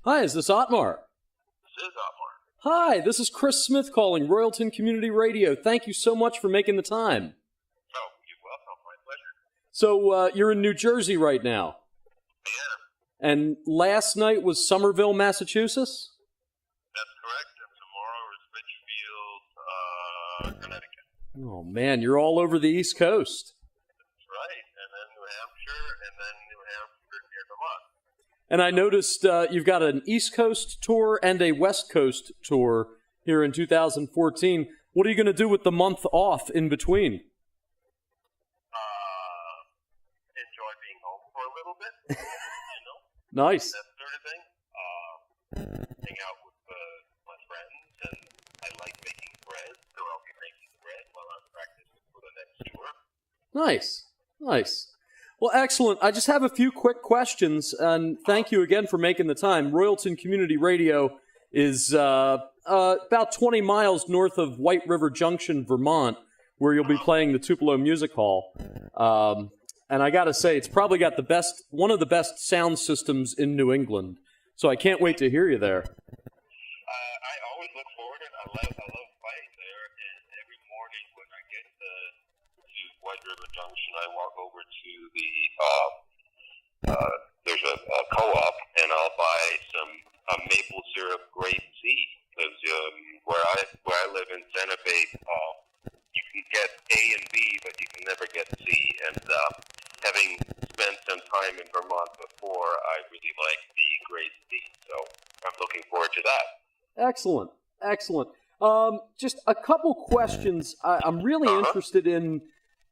Hi, is this Ottmar? This is Ottmar. Hi, this is Chris Smith calling, Royalton Community Radio. Thank you so much for making the time. Oh, you're welcome. My pleasure. So, you're in New Jersey right now? I am. And last night was Somerville, Massachusetts? That's correct. And tomorrow is Litchfield, Connecticut. Oh, man, you're all over the East Coast. That's right. And then New Hampshire, and then New Hampshire near Vermont. And I noticed you've got an East Coast tour and a West Coast tour here in 2014. What are you going to do with the month off in between? Enjoy being home for a little bit, Nice. that sort of thing. Hang out with my friends, and I like making bread, so I'll be making bread while I'm practicing for the next tour. Nice. Well, excellent. I just have a few quick questions, and thank you again for making the time. Royalton Community Radio is about 20 miles north of White River Junction, Vermont, where you'll be playing the Tupelo Music Hall. And I got to say, it's probably got one of the best sound systems in New England. So I can't wait to hear you there. I always look forward, and I love playing there. And every morning when I get to White River Junction, I walk over to the there's a co-op, and I'll buy some maple syrup grape tea, because where I live in Santa Fe, you can get A and B, but you can never get C. And having spent some time in Vermont before, I really like the grape tea, so I'm looking forward to that. Excellent. Just a couple questions. I'm really interested in.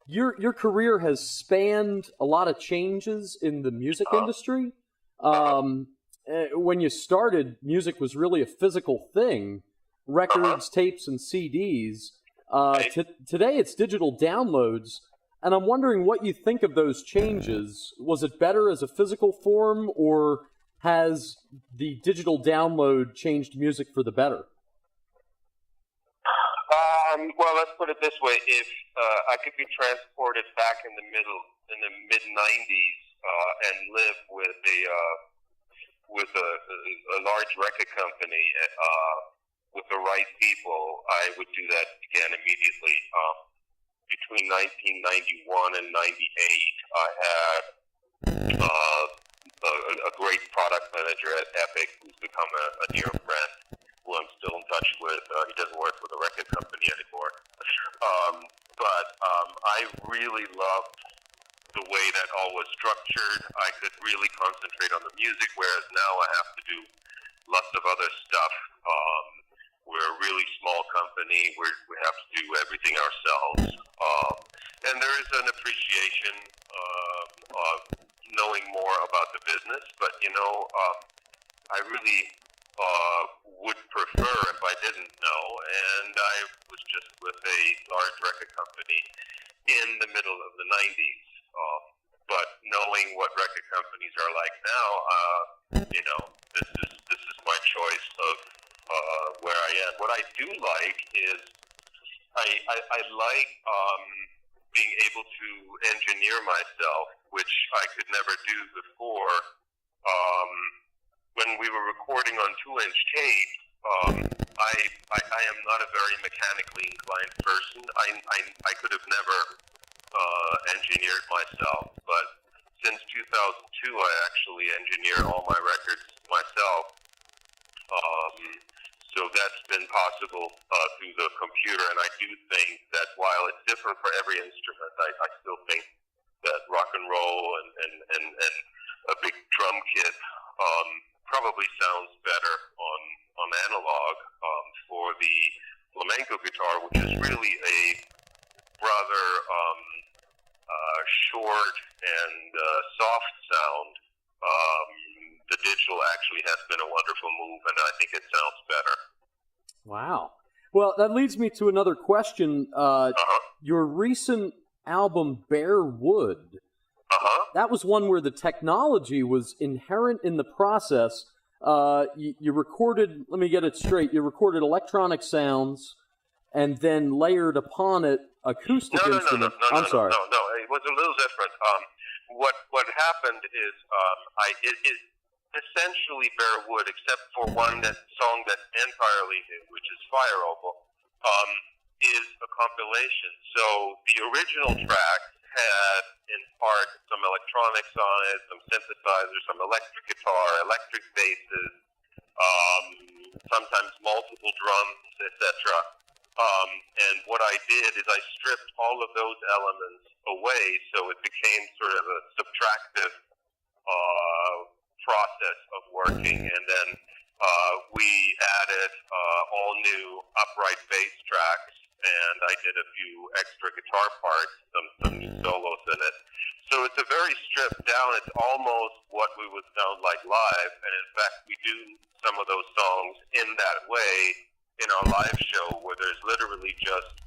Your career has spanned a lot of changes in the music industry. When you started, music was really a physical thing, records, tapes, and CDs. Today it's digital downloads, and I'm wondering what you think of those changes. Was it better as a physical form, or has the digital download changed music for the better? Well, let's put it this way: if I could be transported back in the mid '90s, and live with a large record company, with the right people, I would do that again immediately. Between 1991 and '98, I had a great product manager at Epic, who's become a dear friend, who I'm still in touch with. He doesn't work for the record company anymore. But I really loved the way that all was structured. I could really concentrate on the music, whereas now I have to do lots of other stuff. We're a really small company. We have to do everything ourselves. And there is an appreciation of knowing more about the business. But, I really would prefer if I didn't know. And I was just with a large record company in the middle of the 90s. But knowing what record companies are like now, this is my choice of where I am. What I do like is I like being able to engineer myself, which I could never do before. When we were recording on 2-inch tape, I am not a very mechanically inclined person. I could have never engineered myself, but since 2002, I actually engineer all my records myself. So that's been possible through the computer, and I do think that while it's different for every instrument, I still think that rock and roll and a big drum kit probably sounds better on analog for the flamenco guitar, which is really a rather short and soft sound. The digital actually has been a wonderful move, and I think it sounds better. Wow. Well, that leads me to another question. Your recent album, Bare Wood, that was one where the technology was inherent in the process. You recorded, let me get it straight, you recorded electronic sounds and then layered upon it acoustic instruments. I'm sorry. No, it was a little different. What happened is essentially bare wood, except for that song that's entirely new, which is Fire Opal, is a compilation. So the original track had, in part, some electronics on it, some synthesizers, some electric guitar, electric basses, sometimes multiple drums, etc. And what I did is I stripped all of those elements away, so it became sort of a subtractive process of working. And then we added all new upright bass tracks, and I did a few extra guitar parts, some new solos in it. So it's a very stripped down. It's almost what we would sound like live, and in fact, we do some of those songs in that way in our live show, where there's literally just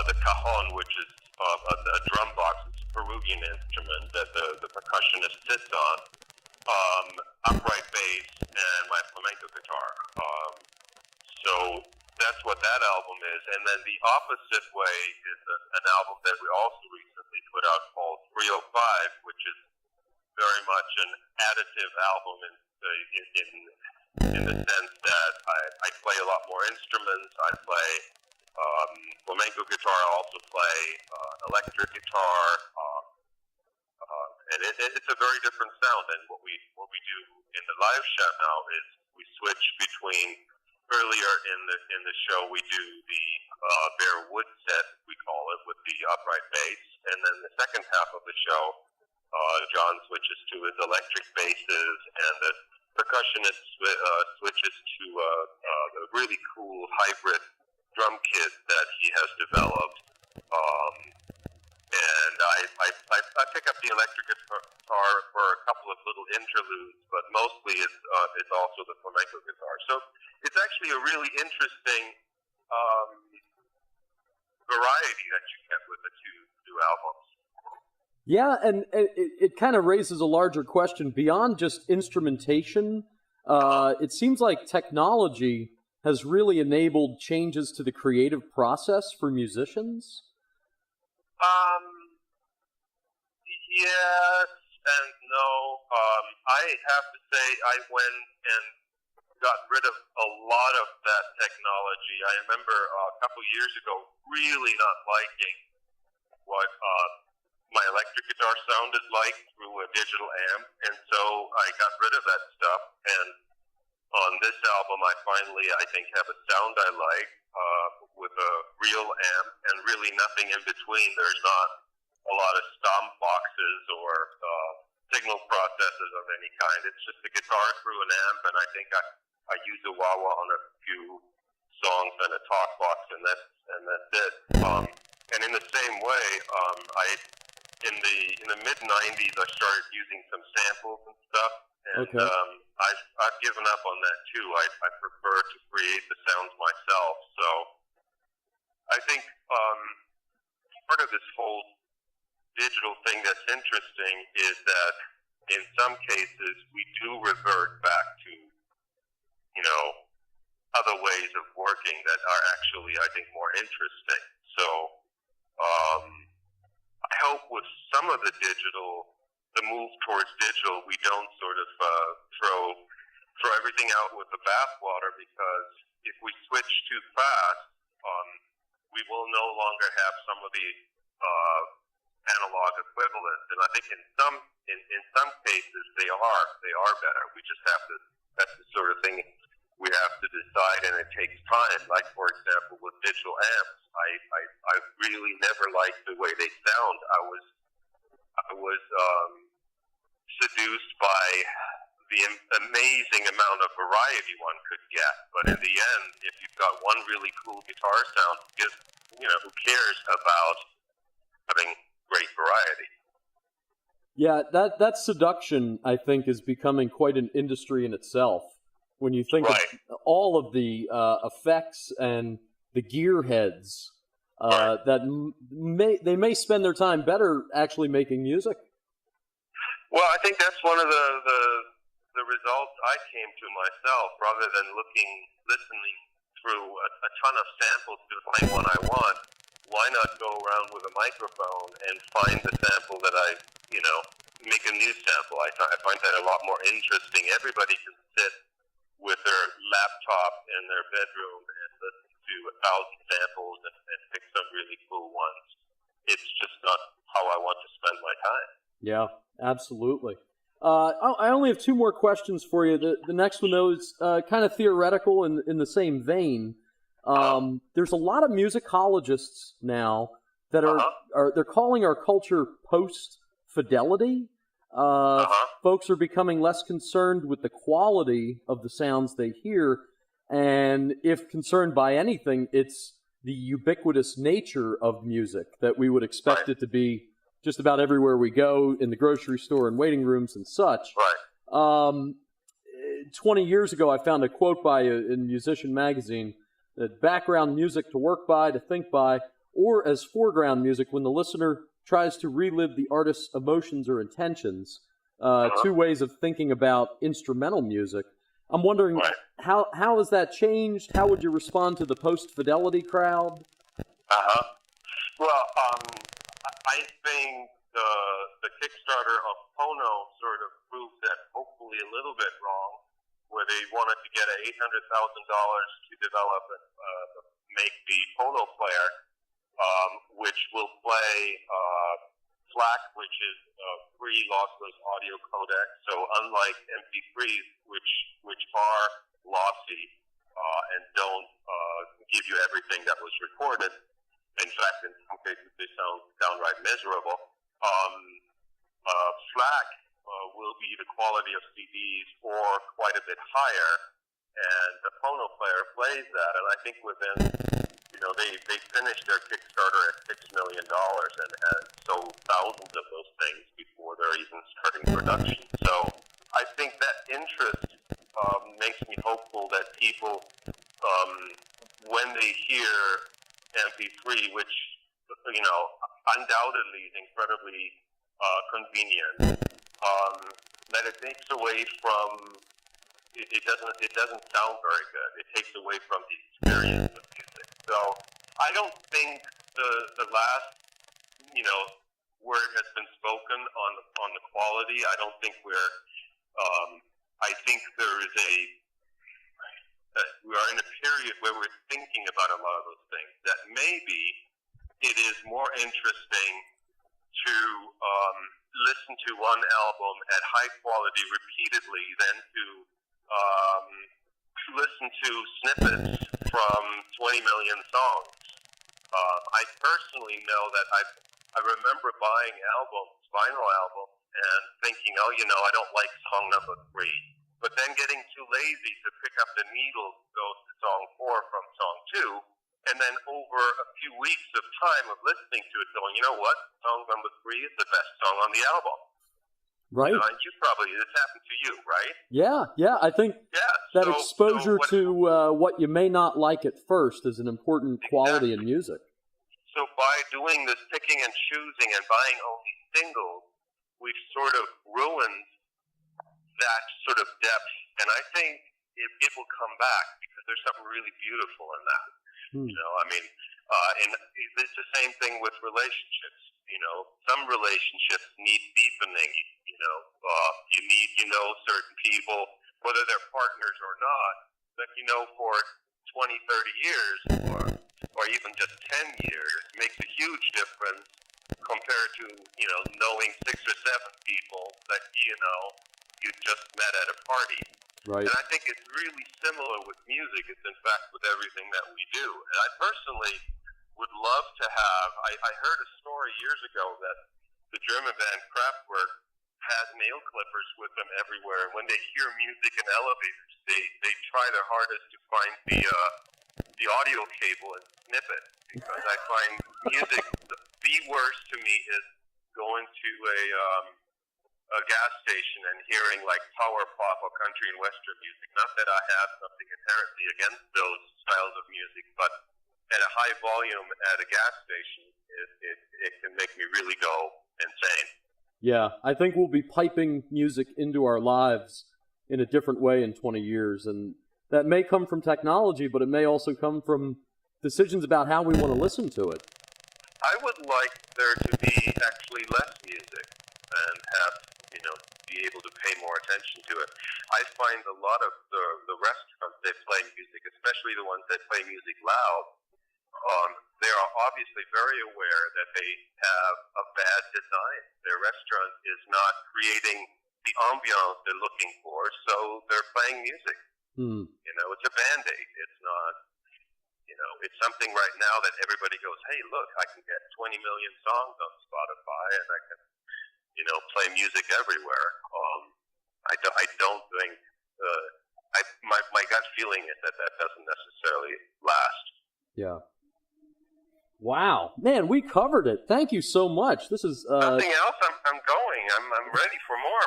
the cajon, which is a drum box. It's a Peruvian instrument that the percussionist sits on, upright bass, and my flamenco guitar. So that's what that album is. And then the opposite way is an album that we also recently put out called 305, which is very much an additive album in the sense that I play a lot more instruments. I play flamenco guitar. I also play electric guitar, and it's a very different sound. And what we do in the live show now is we switch between. Earlier in the show, we do the bare wood set, we call it, with the upright bass, and then the second half of the show, John switches to his electric basses, and the percussionist switches to a really cool hybrid drum kit that he has developed. And I pick up the electric guitar for a couple of little interludes, but mostly it's also the flamenco guitar. So it's actually a really interesting variety that you get with the two albums. Yeah, and it kind of raises a larger question beyond just instrumentation. It seems like technology has really enabled changes to the creative process for musicians. Yes and no. I have to say I went and got rid of a lot of that technology. I remember a couple years ago really not liking what my electric guitar sounded like through a digital amp, and so I got rid of that stuff. And on this album, I finally, I think, have a sound I like with a real amp and really nothing in between. There's not a lot of stomp boxes or signal processors of any kind. It's just a guitar through an amp, and I think I use a wah-wah on a few songs and a talk box, and that's it. And in the same way, in the mid-90s, I started using some samples and stuff, and okay. I've given up on that too. I prefer to create the sounds myself. So I think part of this whole digital thing that's interesting is that in some cases we do revert back to, other ways of working that are actually, I think, more interesting. So I hope with some of the move towards digital, we don't sort of throw everything out with the bathwater, because if we switch too fast, we will no longer have some of the analog equivalents. And I think in some cases they are better. We just have to. That's the sort of thing we have to decide, and it takes time. Like, for example, with digital amps, I really never liked the way they sound. I was seduced by the amazing amount of variety one could get. But in the end, if you've got one really cool guitar sound, who cares about having great variety? Yeah, that seduction, I think, is becoming quite an industry in itself. When you think right. of all of the effects and the gearheads, right. that they may spend their time better actually making music. Well, I think that's one of the results I came to myself. Rather than listening through a ton of samples to find one I want, why not go around with a microphone and find the sample that I make a new sample. I find that a lot more interesting. Everybody can sit with their laptop in their bedroom and listen to 1,000 samples and pick some really cool ones. It's just not how I want to spend my time. Yeah, absolutely. I only have two more questions for you. The next one, though, is kind of theoretical in the same vein. There's a lot of musicologists now that are they're calling our culture post-fidelity. Folks are becoming less concerned with the quality of the sounds they hear, and if concerned by anything, it's the ubiquitous nature of music, that we would expect it to be just about everywhere we go, in the grocery store and waiting rooms and such. 20 years ago, I found a quote in Musician Magazine that background music to work by, to think by, or as foreground music when the listener tries to relive the artist's emotions or intentions. Two ways of thinking about instrumental music. I'm wondering, how has that changed? How would you respond to the post-fidelity crowd? Well, I think the Kickstarter of Pono sort of proves that hopefully a little bit wrong, where they wanted to get $800,000 to develop and make the Pono player, which will play FLAC, which is a free lossless audio codec. So unlike MP3s, which are lossy and don't give you everything that was recorded. In fact, in some cases, they sound downright miserable. FLAC will be the quality of CDs or quite a bit higher, and the Pono player plays that. And I think within, they finished their Kickstarter at $6 million and sold thousands of those things before they're even starting production. So I think that interest makes me hopeful that people, when they hear MP3, which, undoubtedly is incredibly convenient, that it takes away from, it doesn't sound very good. It takes away from the experience of music. So I don't think the last, word has been spoken on the quality. I don't think I think there is we are in a period where we're thinking about a lot of those things, that maybe it is more interesting to listen to one album at high quality repeatedly than to listen to snippets from 20 million songs. I personally know that I remember buying vinyl albums, and thinking, I don't like song number 3. But then getting too lazy to pick up the needle to go to song 4 from song 2, and then over a few weeks of time of listening to it going, you know what, song number 3 is the best song on the album. Right. This happened to you, right? Yeah. I think that exposure to what you may not like at first is an important quality in music. So by doing this picking and choosing and buying only singles, we've sort of ruined that sort of depth, and I think it will come back because there's something really beautiful in that. And it's the same thing with relationships. Some relationships need deepening. You need certain people, whether they're partners or not, that for 20, 30 years or even just 10 years makes a huge difference compared to knowing 6 or 7 people that you just met at a party. Right. And I think it's really similar with music. It's in fact with everything that we do. And I personally would love to have. I heard a story years ago that the German band Kraftwerk has nail clippers with them everywhere. And when they hear music in elevators, they try their hardest to find the audio cable and snip it, because I find music, the worst to me is going to a gas station and hearing like power pop or country and western music. Not that I have something inherently against those styles of music, but at a high volume at a gas station, it can make me really go insane. Yeah, I think we'll be piping music into our lives in a different way in 20 years, and that may come from technology, but it may also come from decisions about how we want to listen to it. I would like there to be actually less music and have be able to pay more attention to it. I find a lot of the restaurants that play music, especially the ones that play music loud, they are obviously very aware that they have a bad design. Their restaurant is not creating the ambiance they're looking for, so they're playing music. It's a Band-Aid. It's not, it's something right now that everybody goes, hey, look, I can get 20 million songs on Spotify, and I can, play music everywhere. I don't think, my gut feeling is that doesn't necessarily last. Yeah. Wow, man, we covered it. Thank you so much. This is nothing else. I'm going. I'm ready for more,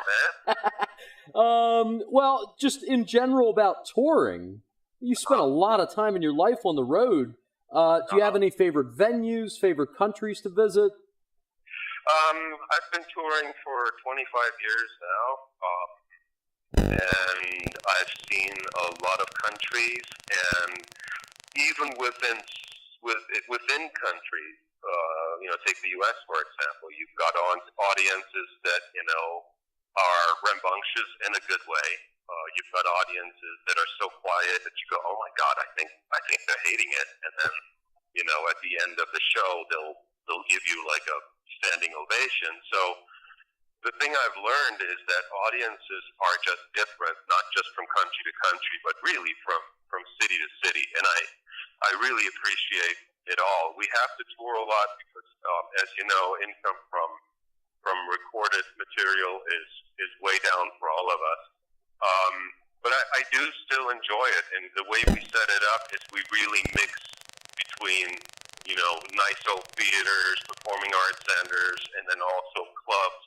man. Well, just in general about touring, you spent a lot of time in your life on the road. Do you have any favorite venues, favorite countries to visit? I've been touring for 25 years now, and I've seen a lot of countries, and even within countries, take the U.S. for example, you've got audiences that, are rambunctious in a good way. You've got audiences that are so quiet that you go, oh my God, I think they're hating it. And then, at the end of the show, they'll give you like a standing ovation. So the thing I've learned is that audiences are just different, not just from country to country, but really from city to city. And I really appreciate it all. We have to tour a lot because, as you know, income from recorded material is way down for all of us. But I do still enjoy it, and the way we set it up is we really mix between, nice old theaters, performing arts centers, and then also clubs,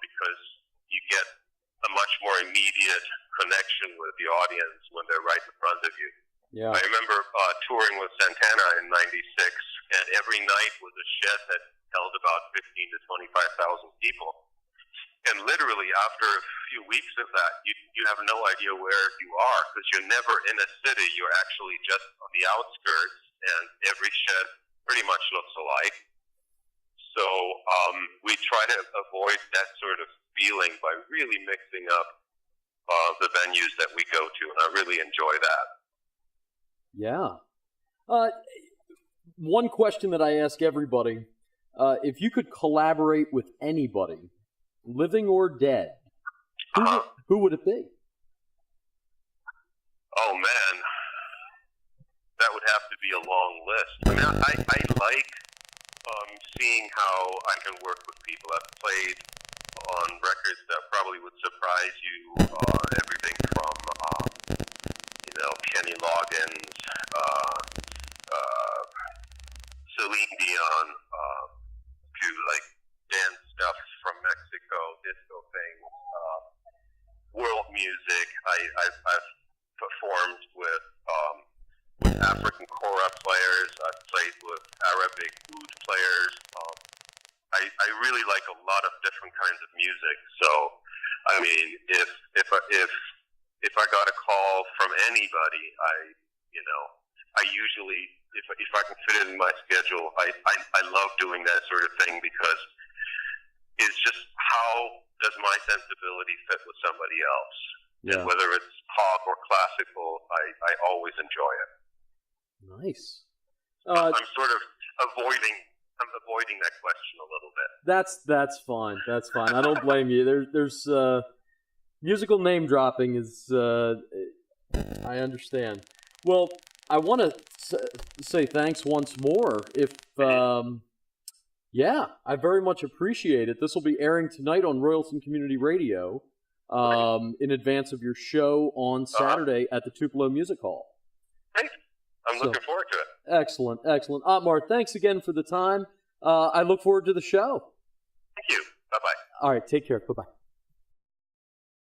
because you get a much more immediate connection with the audience when they're right in front of you. Yeah. I remember touring with Santana in '96, and every night was a shed that held about 15 to 25,000 people. And literally, after a few weeks of that, you have no idea where you are because you're never in a city. You're actually just on the outskirts, and every shed pretty much looks alike. So we try to avoid that sort of feeling by really mixing up the venues that we go to, and I really enjoy that. Yeah. One question that I ask everybody, if you could collaborate with anybody, living or dead, who would it be? Oh, man. That would have to be a long list. I mean, I like seeing how I can work with people. I've played on records that probably would surprise you, everything from, Kenny Loggins, Celine Dion, to like dance stuff from Mexico, disco things, world music. I've performed with African kora players. I've played with Arabic oud players. I really like a lot of different kinds of music. So, I mean, if I got a call from anybody, I usually, if I can fit it in my schedule, I love doing that sort of thing because it's just how does my sensibility fit with somebody else? Yeah. And whether it's pop or classical, I always enjoy it. Nice. I'm sort of avoiding that question a little bit. That's fine. That's fine. I don't blame you. There's musical name dropping is I understand. Well, I want to say thanks once more. Yeah, I very much appreciate it. This will be airing tonight on Royalton Community Radio in advance of your show on Saturday at the Tupelo Music Hall. Great. I'm looking forward to it. Excellent, excellent. Ottmar, thanks again for the time. I look forward to the show. Thank you. Bye-bye. All right, take care. Bye-bye.